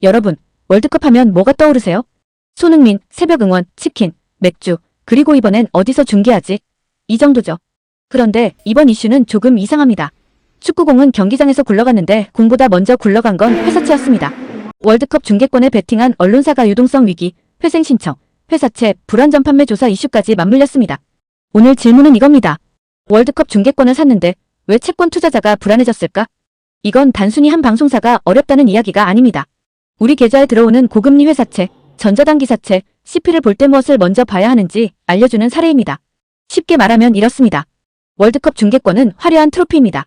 여러분, 월드컵 하면 뭐가 떠오르세요? 손흥민, 새벽 응원, 치킨, 맥주, 그리고 이번엔 어디서 중계하지? 이 정도죠. 그런데 이번 이슈는 조금 이상합니다. 축구공은 경기장에서 굴러갔는데 공보다 먼저 굴러간 건 회사채였습니다. 월드컵 중계권에 베팅한 언론사가 유동성 위기, 회생 신청, 회사채, 불안전 판매 조사 이슈까지 맞물렸습니다. 오늘 질문은 이겁니다. 월드컵 중계권을 샀는데 왜 채권 투자자가 불안해졌을까? 이건 단순히 한 방송사가 어렵다는 이야기가 아닙니다. 우리 계좌에 들어오는 고금리 회사채, 전자단기사채, CP를 볼 때 무엇을 먼저 봐야 하는지 알려주는 사례입니다. 쉽게 말하면 이렇습니다. 월드컵 중계권은 화려한 트로피입니다.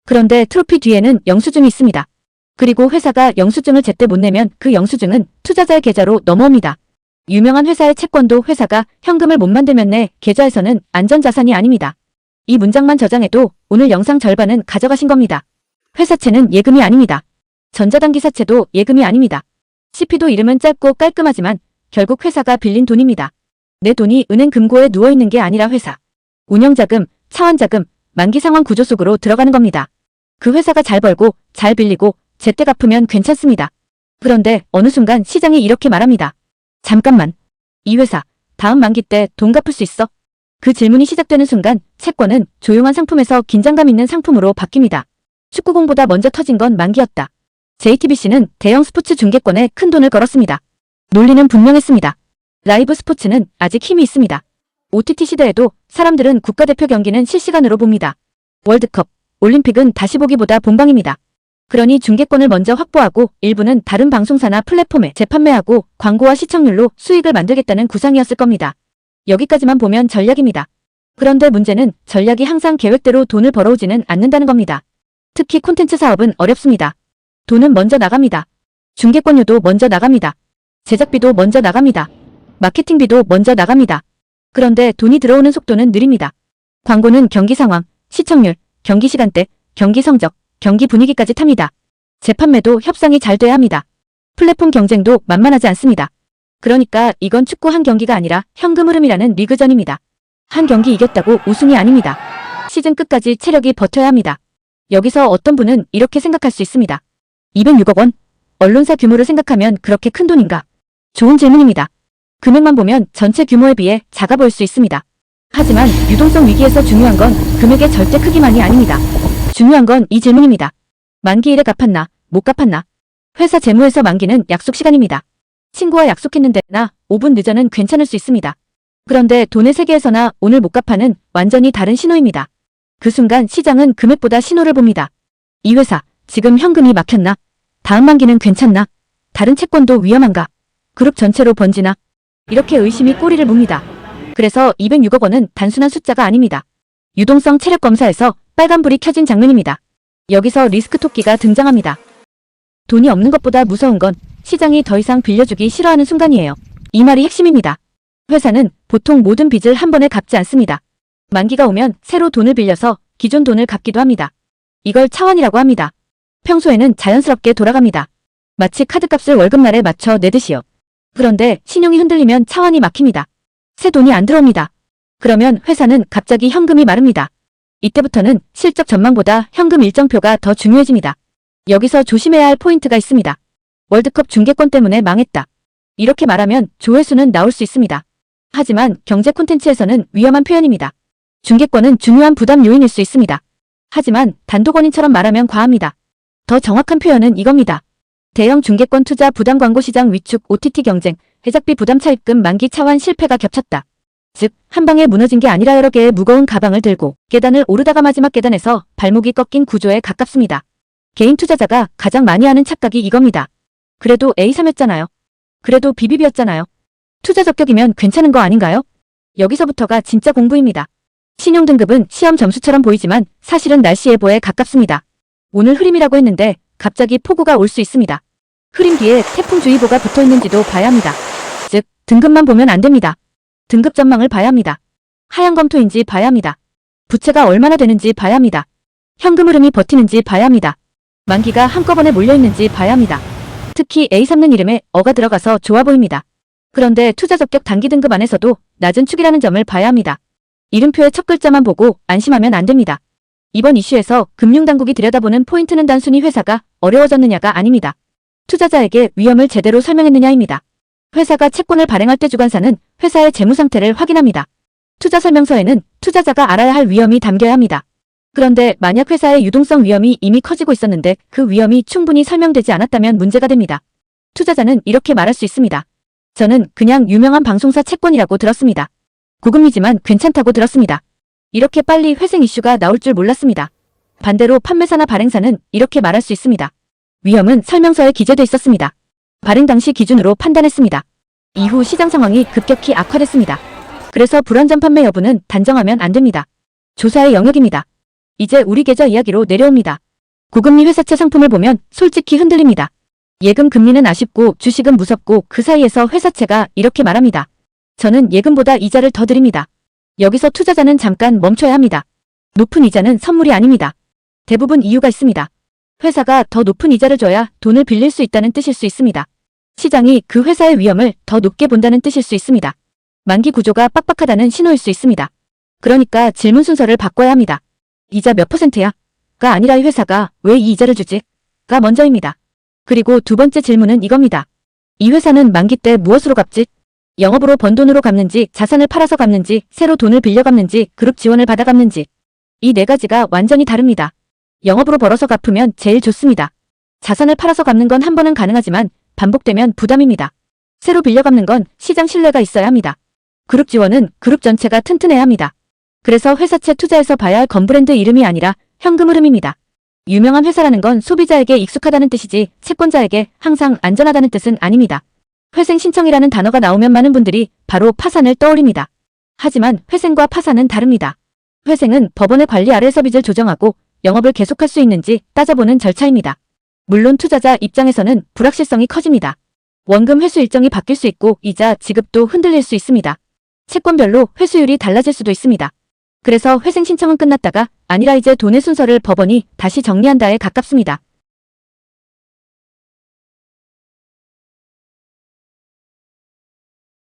그런데 트로피 뒤에는 영수증이 있습니다. 그리고 회사가 영수증을 제때 못 내면 그 영수증은 투자자의 계좌로 넘어옵니다. 유명한 회사의 채권도 회사가 현금을 못 만들면 내 계좌에서는 안전자산이 아닙니다. 이 문장만 저장해도 오늘 영상 절반은 가져가신 겁니다. 회사채는 예금이 아닙니다. 전자단기사채도 예금이 아닙니다. CP도 이름은 짧고 깔끔하지만 결국 회사가 빌린 돈입니다. 내 돈이 은행 금고에 누워있는 게 아니라 회사, 운영자금, 차환자금, 만기상환 구조 속으로 들어가는 겁니다. 그 회사가 잘 벌고 잘 빌리고 제때 갚으면 괜찮습니다. 그런데 어느 순간 시장이 이렇게 말합니다. 잠깐만. 이 회사 다음 만기 때 돈 갚을 수 있어? 그 질문이 시작되는 순간 채권은 조용한 상품에서 긴장감 있는 상품으로 바뀝니다. 축구공보다 먼저 터진 건 만기였다. JTBC는 대형 스포츠 중계권에 큰 돈을 걸었습니다. 논리는 분명했습니다. 라이브 스포츠는 아직 힘이 있습니다. OTT 시대에도 사람들은 국가대표 경기는 실시간으로 봅니다. 월드컵, 올림픽은 다시 보기보다 본방입니다. 그러니 중계권을 먼저 확보하고 일부는 다른 방송사나 플랫폼에 재판매하고 광고와 시청률로 수익을 만들겠다는 구상이었을 겁니다. 여기까지만 보면 전략입니다. 그런데 문제는 전략이 항상 계획대로 돈을 벌어오지는 않는다는 겁니다. 특히 콘텐츠 사업은 어렵습니다. 돈은 먼저 나갑니다. 중계권료도 먼저 나갑니다. 제작비도 먼저 나갑니다. 마케팅비도 먼저 나갑니다. 그런데 돈이 들어오는 속도는 느립니다. 광고는 경기 상황, 시청률, 경기 시간대, 경기 성적, 경기 분위기까지 탑니다. 재판매도 협상이 잘 돼야 합니다. 플랫폼 경쟁도 만만하지 않습니다. 그러니까 이건 축구 한 경기가 아니라 현금 흐름이라는 리그전입니다. 한 경기 이겼다고 우승이 아닙니다. 시즌 끝까지 체력이 버텨야 합니다. 여기서 어떤 분은 이렇게 생각할 수 있습니다. 206억 원? 언론사 규모를 생각하면 그렇게 큰 돈인가? 좋은 질문입니다. 금액만 보면 전체 규모에 비해 작아 보일 수 있습니다. 하지만 유동성 위기에서 중요한 건 금액의 절대 크기만이 아닙니다. 중요한 건 이 질문입니다. 만기일에 갚았나, 못 갚았나? 회사 재무에서 만기는 약속 시간입니다. 친구와 약속했는데 나 5분 늦어는 괜찮을 수 있습니다. 그런데 돈의 세계에서나 오늘 못 갚아는 완전히 다른 신호입니다. 그 순간 시장은 금액보다 신호를 봅니다. 이 회사, 지금 현금이 막혔나? 다음 만기는 괜찮나? 다른 채권도 위험한가? 그룹 전체로 번지나? 이렇게 의심이 꼬리를 뭅니다. 그래서 206억 원은 단순한 숫자가 아닙니다. 유동성 체력 검사에서 빨간불이 켜진 장면입니다. 여기서 리스크 토끼가 등장합니다. 돈이 없는 것보다 무서운 건 시장이 더 이상 빌려주기 싫어하는 순간이에요. 이 말이 핵심입니다. 회사는 보통 모든 빚을 한 번에 갚지 않습니다. 만기가 오면 새로 돈을 빌려서 기존 돈을 갚기도 합니다. 이걸 차환이라고 합니다. 평소에는 자연스럽게 돌아갑니다. 마치 카드값을 월급날에 맞춰 내듯이요. 그런데 신용이 흔들리면 차환이 막힙니다. 새 돈이 안 들어옵니다. 그러면 회사는 갑자기 현금이 마릅니다. 이때부터는 실적 전망보다 현금 일정표가 더 중요해집니다. 여기서 조심해야 할 포인트가 있습니다. 월드컵 중계권 때문에 망했다. 이렇게 말하면 조회수는 나올 수 있습니다. 하지만 경제 콘텐츠에서는 위험한 표현입니다. 중계권은 중요한 부담 요인일 수 있습니다. 하지만 단독 원인처럼 말하면 과합니다. 더 정확한 표현은 이겁니다. 대형 중계권 투자 부담 광고 시장 위축 OTT 경쟁, 제작비 부담 차입금 만기 차환 실패가 겹쳤다. 즉, 한 방에 무너진 게 아니라 여러 개의 무거운 가방을 들고 계단을 오르다가 마지막 계단에서 발목이 꺾인 구조에 가깝습니다. 개인 투자자가 가장 많이 하는 착각이 이겁니다. 그래도 A3였잖아요. 그래도 BBB였잖아요. 투자 적격이면 괜찮은 거 아닌가요? 여기서부터가 진짜 공부입니다. 신용등급은 시험 점수처럼 보이지만 사실은 날씨 예보에 가깝습니다. 오늘 흐림이라고 했는데 갑자기 폭우가 올 수 있습니다. 흐림 뒤에 태풍주의보가 붙어있는지도 봐야 합니다. 즉, 등급만 보면 안 됩니다. 등급 전망을 봐야 합니다. 하향 검토인지 봐야 합니다. 부채가 얼마나 되는지 봐야 합니다. 현금 흐름이 버티는지 봐야 합니다. 만기가 한꺼번에 몰려있는지 봐야 합니다. 특히 A3는 이름에 어가 들어가서 좋아 보입니다. 그런데 투자 적격 단기 등급 안에서도 낮은 축이라는 점을 봐야 합니다. 이름표의 첫 글자만 보고 안심하면 안 됩니다. 이번 이슈에서 금융당국이 들여다보는 포인트는 단순히 회사가 어려워졌느냐가 아닙니다. 투자자에게 위험을 제대로 설명했느냐입니다. 회사가 채권을 발행할 때 주관사는 회사의 재무 상태를 확인합니다. 투자 설명서에는 투자자가 알아야 할 위험이 담겨야 합니다. 그런데 만약 회사의 유동성 위험이 이미 커지고 있었는데 그 위험이 충분히 설명되지 않았다면 문제가 됩니다. 투자자는 이렇게 말할 수 있습니다. 저는 그냥 유명한 방송사 채권이라고 들었습니다. 고금리지만 괜찮다고 들었습니다. 이렇게 빨리 회생 이슈가 나올 줄 몰랐습니다. 반대로 판매사나 발행사는 이렇게 말할 수 있습니다. 위험은 설명서에 기재돼 있었습니다. 발행 당시 기준으로 판단했습니다. 이후 시장 상황이 급격히 악화됐습니다. 그래서 불완전 판매 여부는 단정하면 안 됩니다. 조사의 영역입니다. 이제 우리 계좌 이야기로 내려옵니다. 고금리 회사채 상품을 보면 솔직히 흔들립니다. 예금 금리는 아쉽고 주식은 무섭고 그 사이에서 회사채가 이렇게 말합니다. 저는 예금보다 이자를 더 드립니다. 여기서 투자자는 잠깐 멈춰야 합니다. 높은 이자는 선물이 아닙니다. 대부분 이유가 있습니다. 회사가 더 높은 이자를 줘야 돈을 빌릴 수 있다는 뜻일 수 있습니다. 시장이 그 회사의 위험을 더 높게 본다는 뜻일 수 있습니다. 만기 구조가 빡빡하다는 신호일 수 있습니다. 그러니까 질문 순서를 바꿔야 합니다. 이자 몇 %야? 가 아니라 이 회사가 왜 이 이자를 주지? 가 먼저입니다. 그리고 두 번째 질문은 이겁니다. 이 회사는 만기 때 무엇으로 갚지? 영업으로 번 돈으로 갚는지, 자산을 팔아서 갚는지, 새로 돈을 빌려 갚는지, 그룹 지원을 받아 갚는지. 이 네 가지가 완전히 다릅니다. 영업으로 벌어서 갚으면 제일 좋습니다. 자산을 팔아서 갚는 건 한 번은 가능하지만 반복되면 부담입니다. 새로 빌려 갚는 건 시장 신뢰가 있어야 합니다. 그룹 지원은 그룹 전체가 튼튼해야 합니다. 그래서 회사채 투자에서 봐야 할 건브랜드 이름이 아니라 현금 흐름입니다. 유명한 회사라는 건 소비자에게 익숙하다는 뜻이지 채권자에게 항상 안전하다는 뜻은 아닙니다. 회생 신청이라는 단어가 나오면 많은 분들이 바로 파산을 떠올립니다. 하지만 회생과 파산은 다릅니다. 회생은 법원의 관리 아래에서 빚을 조정하고 영업을 계속할 수 있는지 따져보는 절차입니다. 물론 투자자 입장에서는 불확실성이 커집니다. 원금 회수 일정이 바뀔 수 있고 이자 지급도 흔들릴 수 있습니다. 채권별로 회수율이 달라질 수도 있습니다. 그래서 회생 신청은 끝났다가 아니라 이제 돈의 순서를 법원이 다시 정리한다에 가깝습니다.